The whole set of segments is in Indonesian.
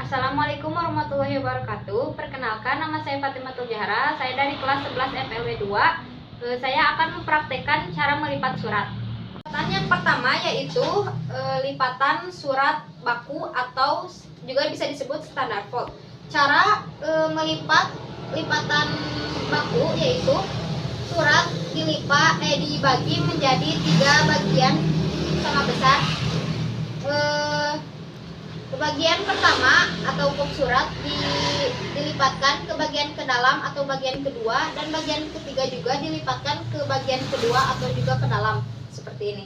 Assalamualaikum warahmatullahi wabarakatuh. Perkenalkan, nama saya Fatimatul Zahra. Saya dari kelas 11 FLW 2. Saya akan mempraktekkan cara melipat surat. Pertanyaan pertama yaitu lipatan surat baku atau juga bisa disebut standar fold. Cara melipat lipatan baku yaitu surat dibagi menjadi 3 bagian sama besar. Bagian pertama atau kop surat dilipatkan ke bagian ke dalam atau bagian kedua, dan bagian ketiga juga dilipatkan ke bagian kedua atau juga ke dalam, seperti ini.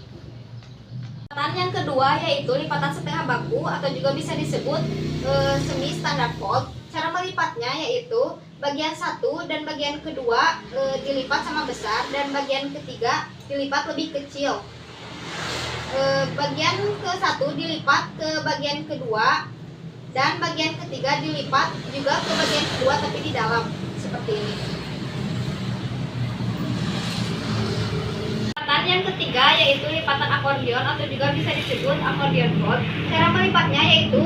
Lipatan yang kedua yaitu lipatan setengah baku atau juga bisa disebut semi standard fold. Cara melipatnya yaitu bagian satu dan bagian kedua dilipat sama besar, dan bagian ketiga dilipat lebih kecil. Bagian ke-1 dilipat ke bagian kedua, dan bagian ketiga dilipat juga ke bagian kedua tapi di dalam, seperti ini. Lipatan yang ketiga yaitu lipatan akordeon atau juga bisa disebut akordeon fold. Cara melipatnya yaitu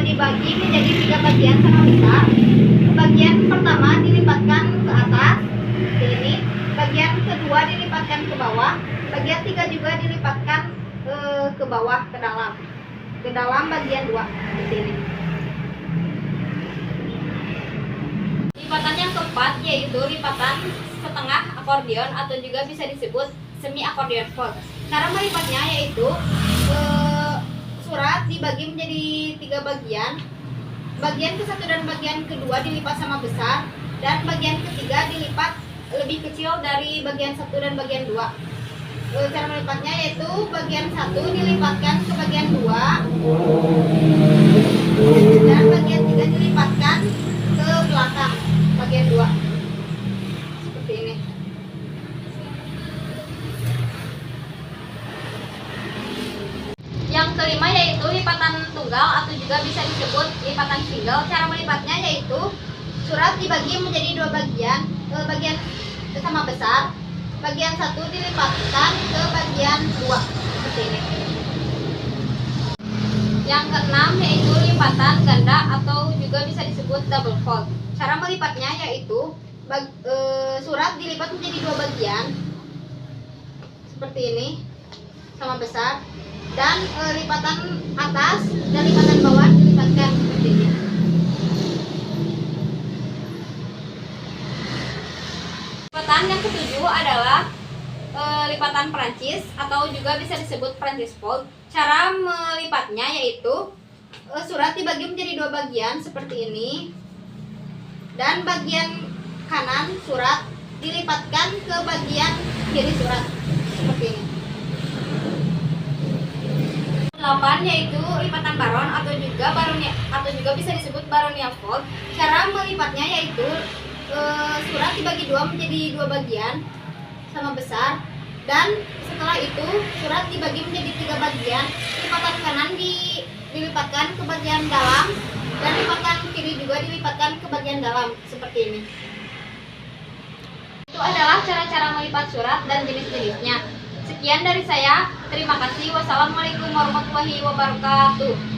dibagi menjadi 3 bagian sama besar. Bagian pertama dilipatkan ke atas, seperti ini. Bagian kedua dilipatkan ke bawah. Bagian 3 juga dilipatkan ke bawah, ke dalam bagian 2, seperti ini. Lipatan yang keempat yaitu lipatan setengah akordeon atau juga bisa disebut semi akordeon fold. Cara melipatnya yaitu surat dibagi menjadi 3 bagian. Bagian ke-1 dan bagian kedua dilipat sama besar, dan bagian ketiga dilipat lebih kecil dari bagian 1 dan bagian 2. Cara melipatnya yaitu bagian 1 dilipatkan ke bagian 2, dan bagian 3 dilipatkan ke belakang bagian 2, seperti ini. Yang kelima yaitu lipatan tunggal atau juga bisa disebut lipatan single. Cara melipatnya yaitu surat dibagi menjadi 2 bagian, bagian sama besar. Bagian 1 dilipatkan ke bagian 2, seperti ini. Yang keenam yaitu lipatan ganda atau juga bisa disebut double fold. Cara melipatnya yaitu surat dilipat menjadi 2 bagian, seperti ini, sama besar, dan lipatan atas dan lipatan bawah dilipatkan seperti ini. Lipatan yang ketujuh adalah lipatan Prancis atau juga bisa disebut Prancis fold. Cara melipatnya yaitu surat dibagi menjadi 2 bagian seperti ini, dan bagian kanan surat dilipatkan ke bagian kiri surat, seperti ini. 8 yaitu lipatan baron atau juga bisa disebut baronial fold. Cara melipatnya yaitu surat dibagi 2 menjadi 2 bagian sama besar, dan setelah itu surat dibagi menjadi 3 bagian. Lipatan kanan dilipatkan ke bagian dalam, dan lipatan kiri juga dilipatkan ke bagian dalam, seperti ini. Itu adalah cara-cara melipat surat dan jenis-jenisnya. Sekian dari saya, terima kasih. Wassalamualaikum warahmatullahi wabarakatuh.